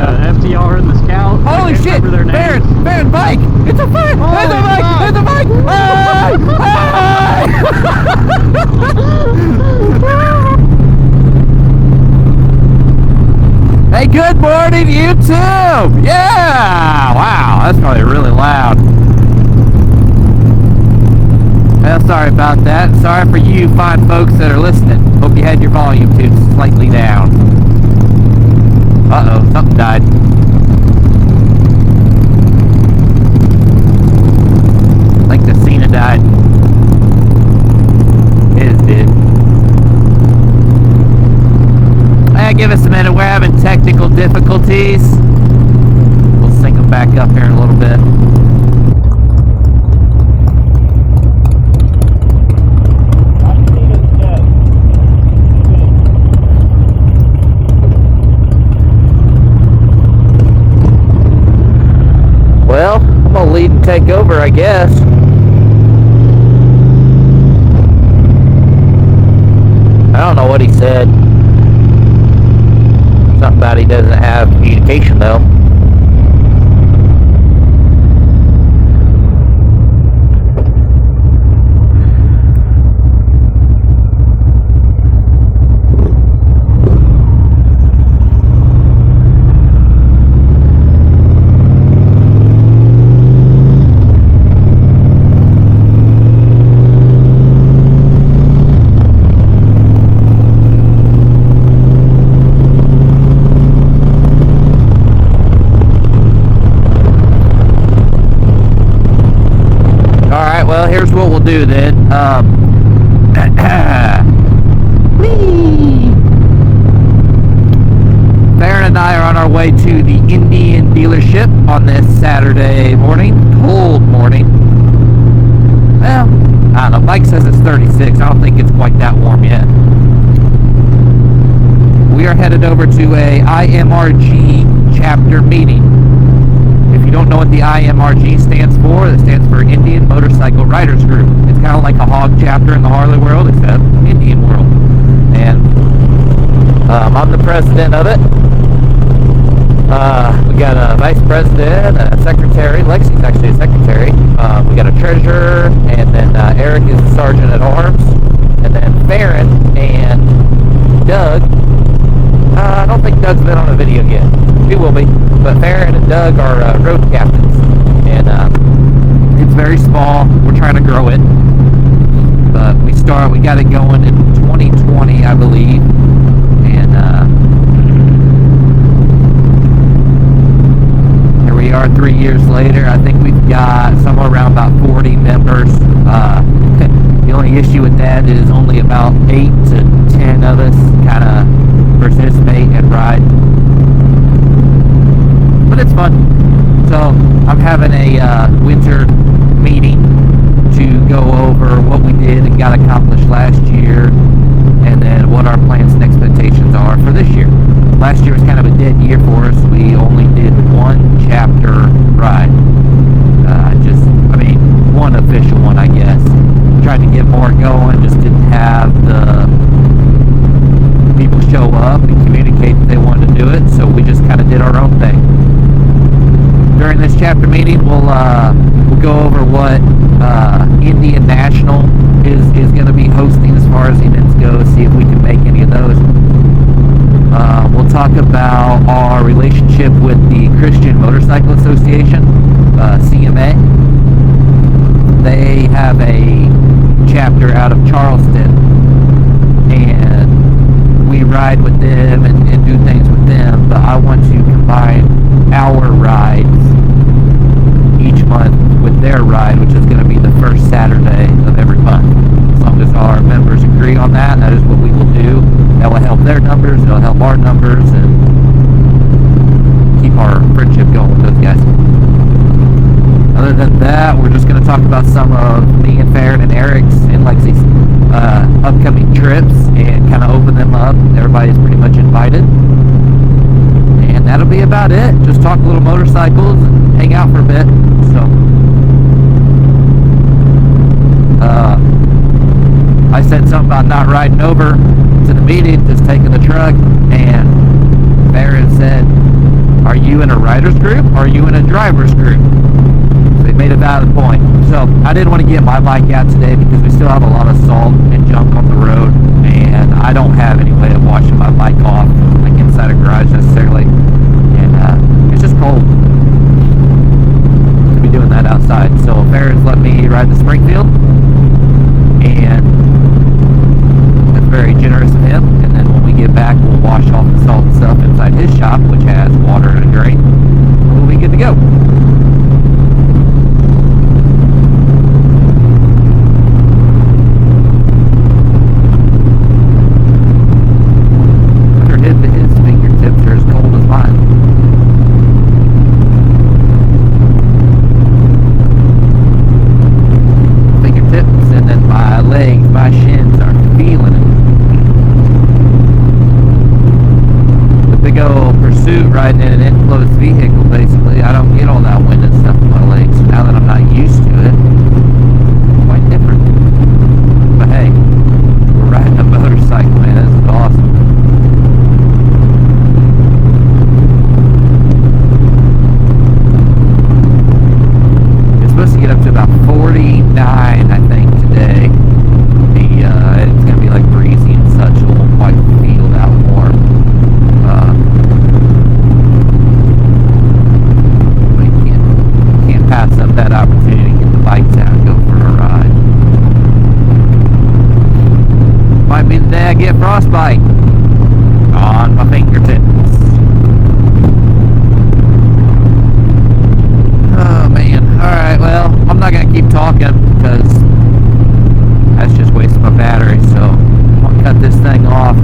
FTR and the Scout. Holy shit! Baron bike! It's a bike! It's a bike! It's a bike! Hey, good morning, YouTube! Yeah! Wow, that's probably really loud. Well, sorry about that. Sorry for you fine folks that are listening. Hope you had your volume tuned slightly down. Uh-oh, something died. I think the Cena died. His did. Give us a minute. We're having technical difficulties. We'll sync them back up here in a little bit. Well, I'm gonna lead and take over, I guess. I don't know what he said. Something about he doesn't have communication though. Well, here's what we'll do then. Baron and I are on our way to the Indian dealership on this Saturday morning. Cold morning. Well, I don't know. Mike says it's 36. I don't think it's quite that warm yet. We are headed over to a IMRG chapter meeting. If you don't know what the IMRG stands for, it stands for Indian Motorcycle Riders Group. It's kind of like a hog chapter in the Harley world, except Indian world. And I'm the president of it. We got a vice president, a secretary. Lexi's actually a secretary. We got a treasurer, and then Eric is the sergeant at arms. And then Baron and Doug. I don't think Doug's been on a video yet. He will be. But Baron and Doug are road captains. And it's very small. We're trying to grow it. But we got it going in 2020, I believe. And here we are 3 years later. I think we've got somewhere around about 40 members. The only issue with that is only about 8 to 10 of us kind of participate and ride. But it's fun. So I'm having a winter meeting to go over what we did and got accomplished last year, and then what our plans and expectations are for this year. Last year was kind of a dead year for us. We only did one chapter ride. One official one, I guess. Tried to get more going, just didn't have the people show up and communicate that they wanted to do it, so we just kind of did our own thing. During this chapter meeting, we'll go over what Indian National is going to be hosting as far as events go, see if we can make any of those. We'll talk about our relationship with the Christian Motorcycle Association, CMA. They have a chapter out of Charleston, and we ride with them and do things with them, but I want to combine our rides each month with their ride, which is going to be the first Saturday of every month. As long as our members agree on that, that is what we will do. That will help their numbers, it'll help our numbers, and keep our friendship going with those guys. Other than that, we're just going to talk about some of me and Baron and Eric's and Lexi's upcoming trips and kind of open them up. Everybody's pretty much invited. And that'll be about it. Just talk a little motorcycles and hang out for a bit. So, I said something about not riding over to the meeting, just taking the truck, and Baron said, "Are you in a rider's group or are you in a driver's group? They made a valid point. So I didn't want to get my bike out today because we still have a lot of salt and junk on the road, and I don't have any way of washing my bike off, like inside a garage necessarily. And it's just cold to be doing that outside. So Farron's let me ride the Springfield, and that's very generous of him. And then when we get back, we'll wash off the salt and stuff inside his shop, which has water and a drain. We'll be good to go. His fingertips are as cold as mine. Fingertips, and then my legs, my shins are feeling it. The big old Pursuit riding in an enclosed vehicle, basically, I don't get all that wind and stuff in my legs. Now that I'm not used to it, it's quite different. But hey, we're riding a motorcycle, man. This is awesome. Get up to about 49, I think, today. It's going to be like breezy and such, so it won't quite feel that warm. But you can't pass up that opportunity to get the bikes out and go for a ride. Might be the day I get frostbite on my fingertips. Oh man, alright, well, I'm not going to keep talking because that's just wasting my battery, so I'm going to cut this thing off.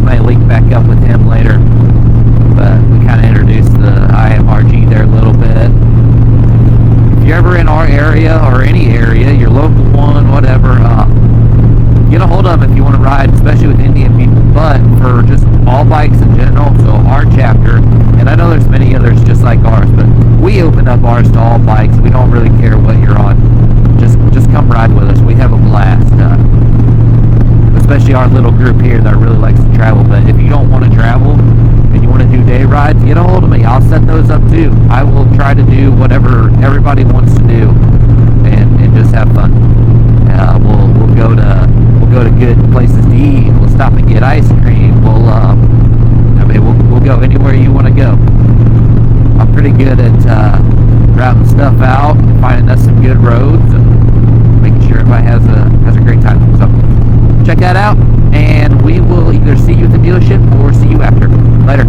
Might link back up with him later, but we kind of introduced the IMRG there a little bit. If you're ever in our area or any area, your local one, whatever, get a hold of them if you want to ride, especially with Indian people, but for just all bikes in general, so our chapter, and I know there's many others just like ours, but we open up ours to all bikes. We don't really care what you're on. Just come ride with us. We have a blast. Especially our little group here that really likes to travel. But if you don't want to travel and you want to do day rides, get a hold of me. I'll set those up too. I will try to do whatever everybody wants to do and just have fun. We'll go to good places to eat. We'll stop and get ice cream. We'll go anywhere you want to go. I'm pretty good at routing stuff out and finding us some good roads and making sure everybody has a great time. So check that out, and we will either see you at the dealership or see you after. Later.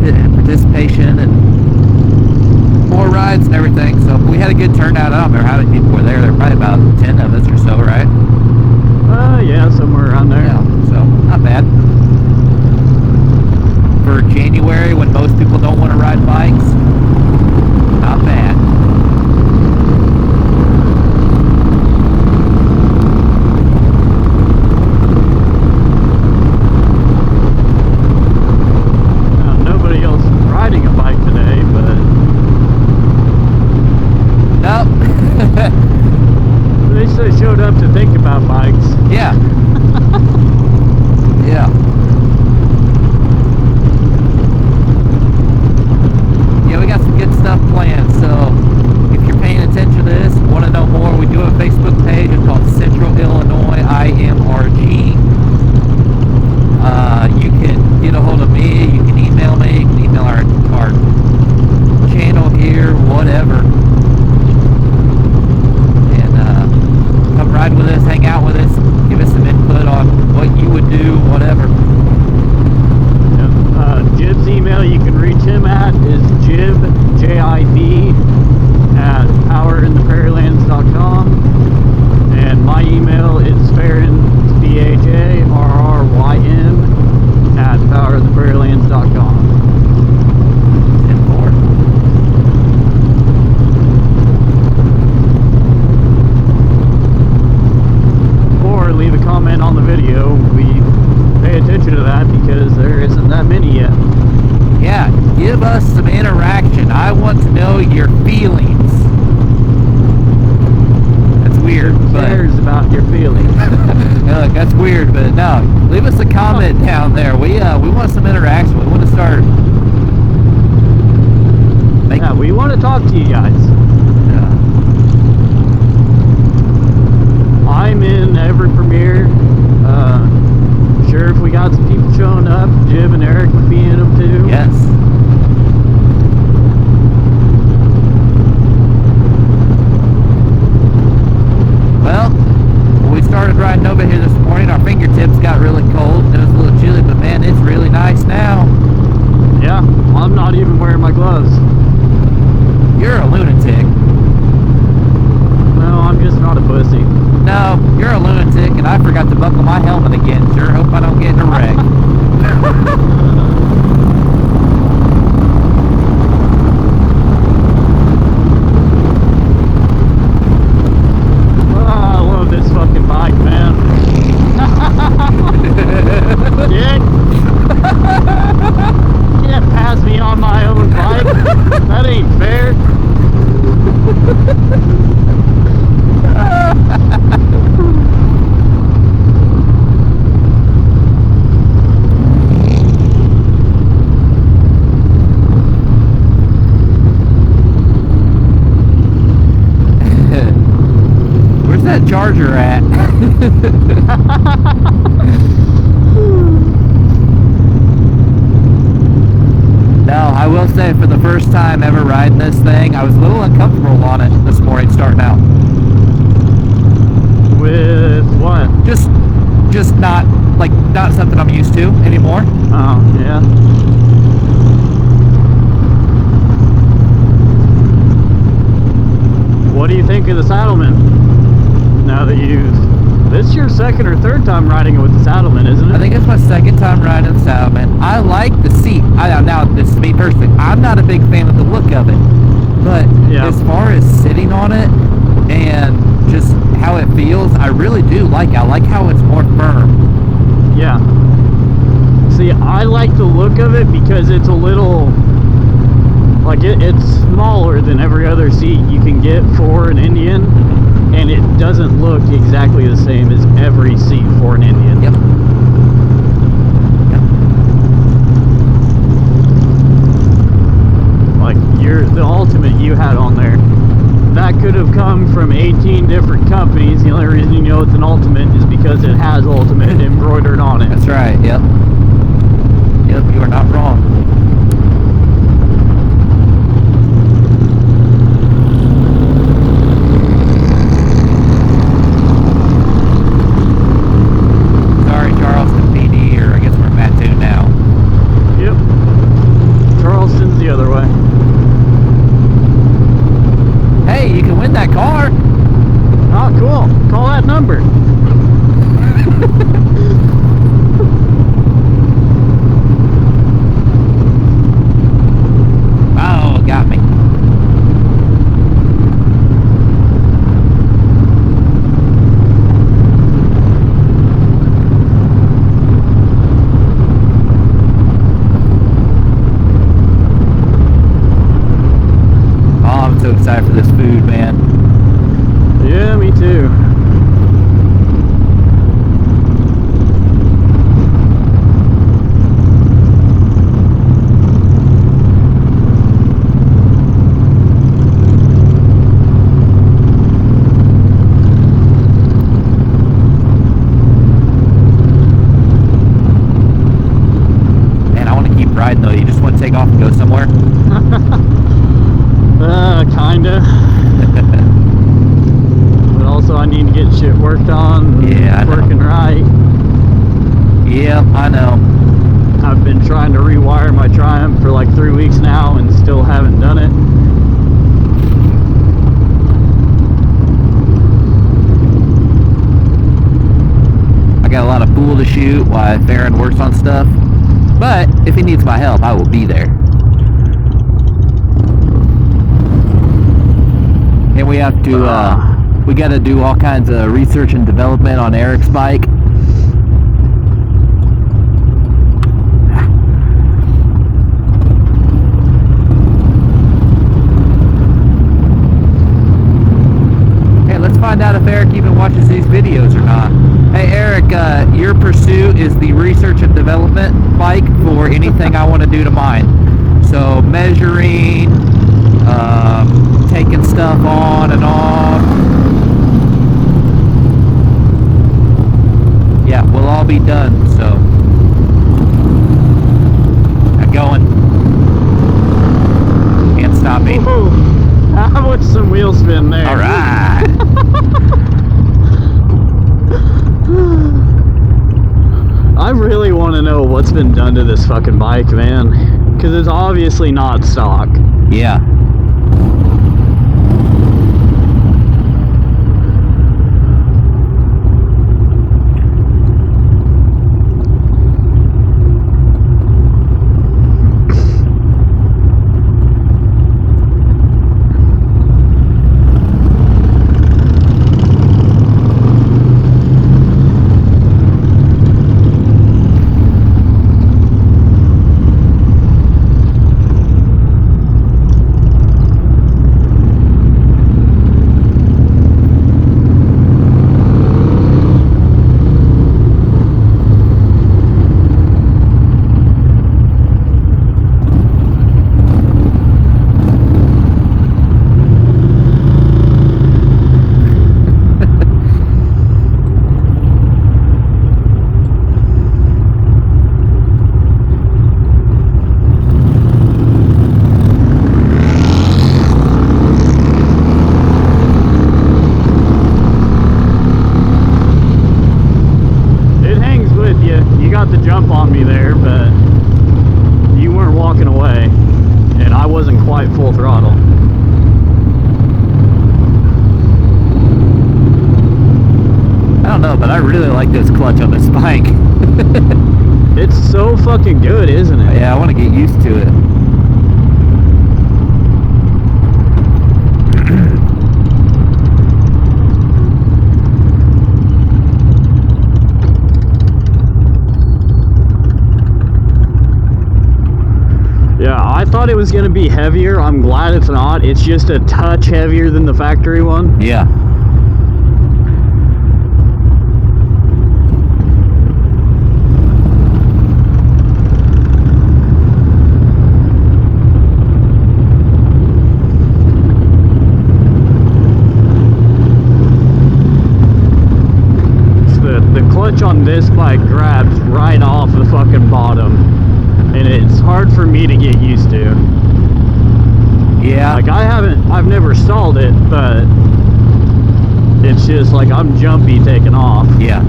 Participation and more rides and everything. So we had a good turnout. I don't remember how many people were there. There were probably about 10 of us or so, right? Yeah, somewhere around there. Yeah, so not bad. For January, when most people don't want to ride bikes, not bad. Showed up to think about bikes. Yeah. Yeah. Yeah, we Give us some interaction. I want to know your feelings. That's weird, Who but cares about your feelings? look, that's weird, but no. Leave us a comment down there. We want some interaction. We want to start. Yeah, we want to talk to you guys. I'm in every premiere. Sure, if we got some people showing up, Jib and Eric would be in them too. Yes. Well, when we started riding over here this morning, our fingertips got really cold. It was a little chilly, but man, it's really nice now. Yeah, I'm not even wearing my gloves. You're a lunatic. No, I'm just not a pussy. No, you're a lunatic, and I forgot to buckle my helmet again. Sure hope I don't get in a wreck. Oh, I love this fucking bike, man. Dick. You can't pass me on my own bike. That ain't fair. Where's that charger at? No, I will say for the first time ever riding this thing, I was a little uncomfortable on it this morning starting out. With what? Just not something I'm used to anymore. Oh, yeah. What do you think of the Saddleman? Now that this is your second or third time riding it with the Saddleman, isn't it? I think it's my second time riding the Saddleman. I like the seat. Now, this is me personally. I'm not a big fan of the look of it. But Yeah. as far as sitting on it and just how it feels, I really do like it. I like how it's more firm. Yeah. See, I like the look of it because it's a little, like it's smaller than every other seat you can get for an Indian, and it doesn't look exactly the same as every seat for an Indian. Yep. Like the Ultimate you had on there, that could have come from 18 different companies. The only reason you know it's an Ultimate is because it has Ultimate embroidered on it. That's right. Yep. Yep. You are not wrong. Sorry, Charleston PD, or I guess we're Mattoon now. Yep. Charleston's the other way. Hey, you can win that car. Oh, cool. Call that number. Oh, got me. Oh, I'm so excited for this food, man. Yeah, me too. Man, I want to keep riding though. You just want to take off and go somewhere? Kinda. But also I need to get shit worked on. Yeah, I know. Working right. Yep, I know. I've been trying to rewire my Triumph for like 3 weeks now and still haven't done it. I got a lot of pool to shoot while Farron works on stuff. But if he needs my help, I will be there. And we have to, we got to do all kinds of research and development on Eric's bike. is the research and development bike for anything I want to do to mine. So measuring, taking stuff on and off. Yeah, we'll all be done, so. I'm going. Can't stop me. How much some wheel spin there? Alright. I really want to know what's been done to this fucking bike, man. Because it's obviously not stock. Yeah. Full throttle. I don't know, but I really like this clutch on this bike. It's so fucking good, isn't it? Yeah, I want to get used to it. Yeah, I thought it was going to be heavier. I'm glad it's not. It's just a touch heavier than the factory one. Yeah. The clutch on this bike grabs right off the fucking bottom. And it's hard for me to get used to. Yeah. Like I've never stalled it, but it's just like I'm jumpy taking off. Yeah.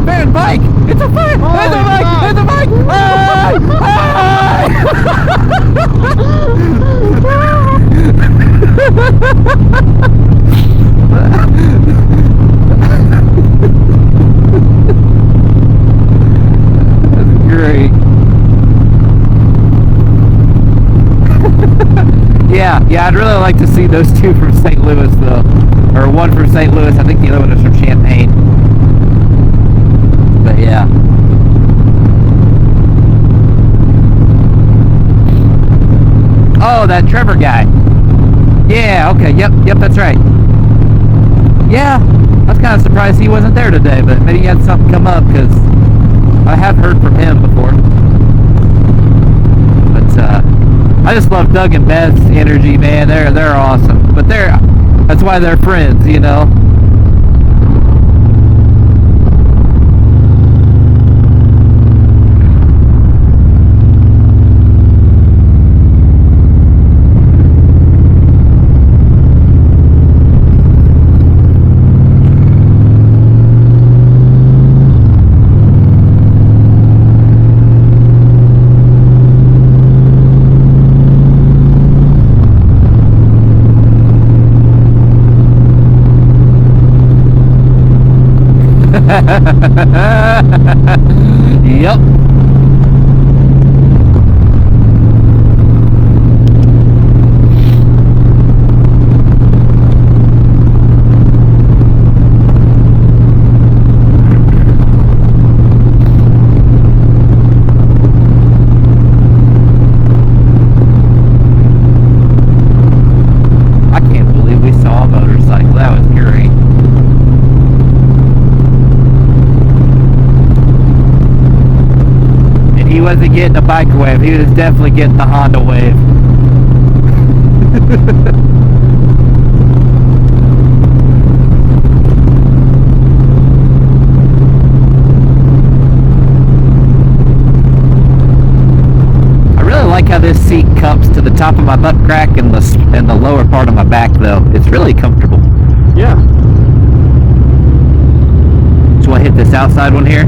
Baron bike! It's a bike! It's a bike! It's a bike! That's great. Yeah, I'd really like to see those two from St. Louis though. Or one from St. Louis, I think the other one is from Champaign. But yeah. Oh, that Trevor guy. Yeah, okay, yep, that's right. Yeah, I was kind of surprised he wasn't there today, but maybe he had something come up, because I have heard from him before. But, I just love Doug and Beth's energy, man. They're awesome. But that's why they're friends, you know? Yep. I can't believe we saw a motorcycle. That was great. And he wasn't getting a bike wave. He was definitely getting the Honda wave. I really like how this seat cups to the top of my butt crack and the lower part of my back, though. It's really comfortable. Yeah. So I hit this outside one here.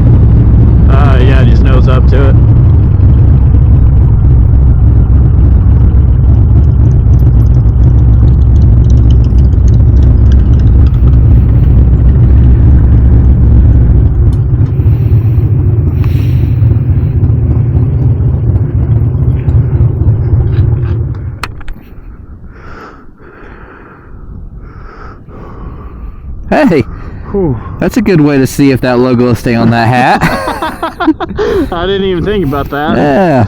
Yeah, just nose up to it. Hey, Whew. that's a good way to see if that logo will stay on that hat. I didn't even think about that. Yeah.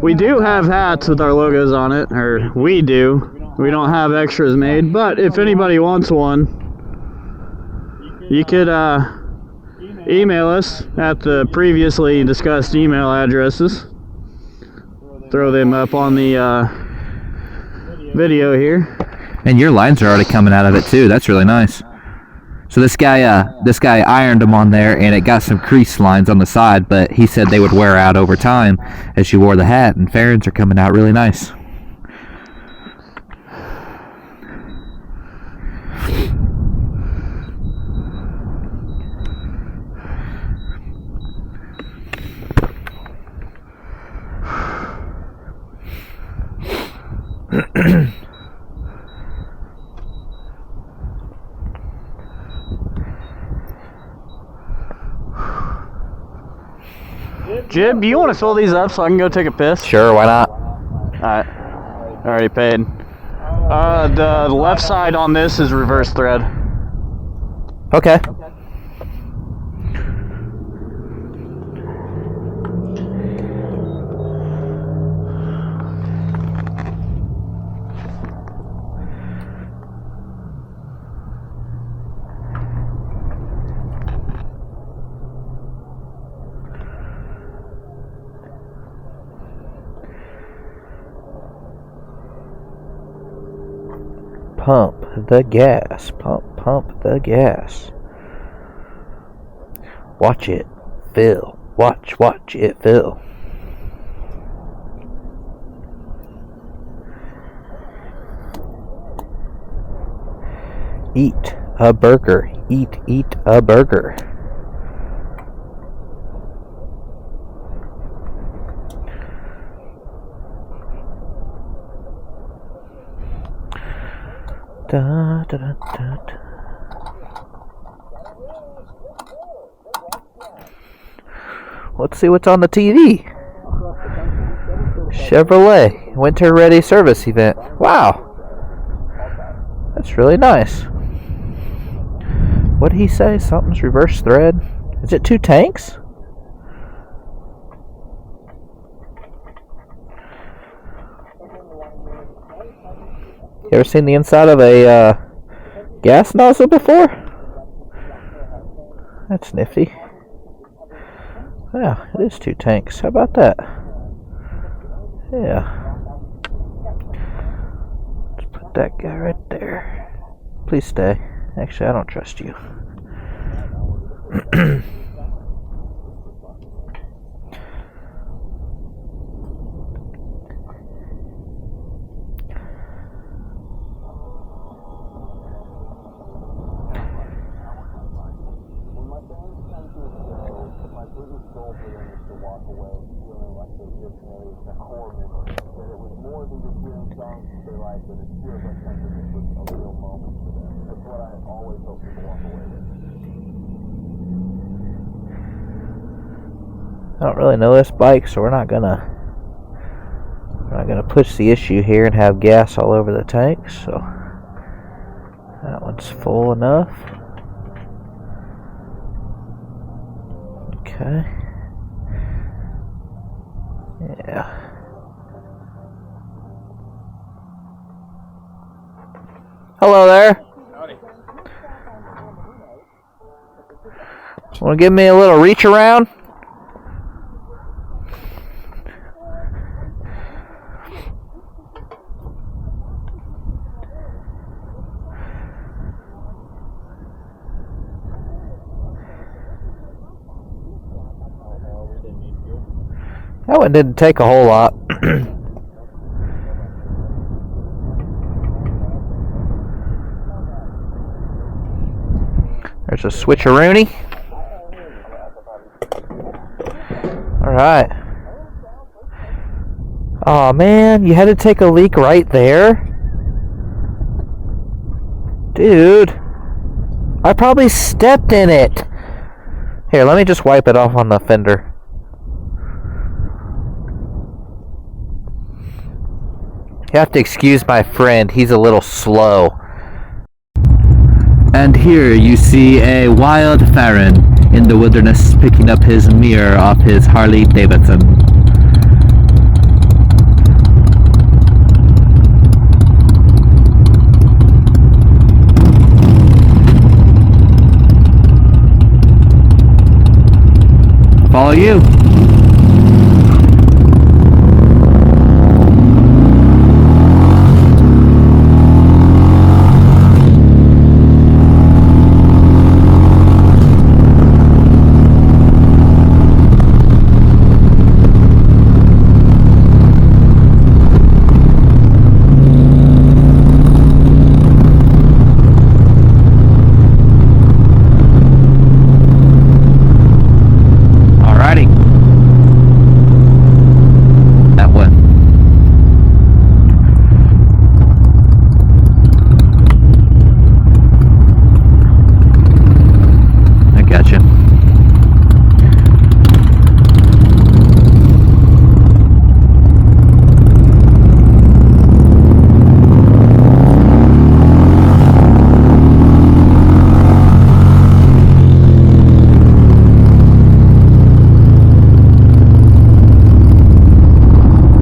We do have hats with our logos on it, or we do. We don't have extras made, but if anybody wants one, you could email us at the previously discussed email addresses. Throw them up on the video here. And your lines are already coming out of it too. That's really nice. So this guy ironed them on there, and it got some crease lines on the side, but he said they would wear out over time as you wore the hat, and fairings are coming out really nice. Jib, do you want to fill these up so I can go take a piss? Sure, why not? Alright. Already paid. The left side on this is reverse thread. Okay. Pump the gas. Pump the gas. Watch it fill. Watch it fill. Eat a burger. Eat a burger. Da, da, da, da, da. Let's see what's on the TV. Chevrolet Winter Ready Service Event. Wow. That's really nice. What did he say? Something's reverse thread. Is it 2 tanks? You ever seen the inside of a gas nozzle before? That's nifty. Yeah, it is 2 tanks. How about that? Yeah. Let's put that guy right there. Please stay. Actually, I don't trust you. I don't really know this bike, so we're not gonna push the issue here and have gas all over the tank. So that one's full enough. Okay. Yeah. Hello there. Howdy. Want to give me a little reach around? That one didn't take a whole lot. There's a switcheroony. Alright. Aw, man, you had to take a leak right there? Dude. I probably stepped in it. Here, let me just wipe it off on the fender. You have to excuse my friend, he's a little slow. And here you see a wild Farron in the wilderness picking up his mirror off his Harley Davidson. Follow you.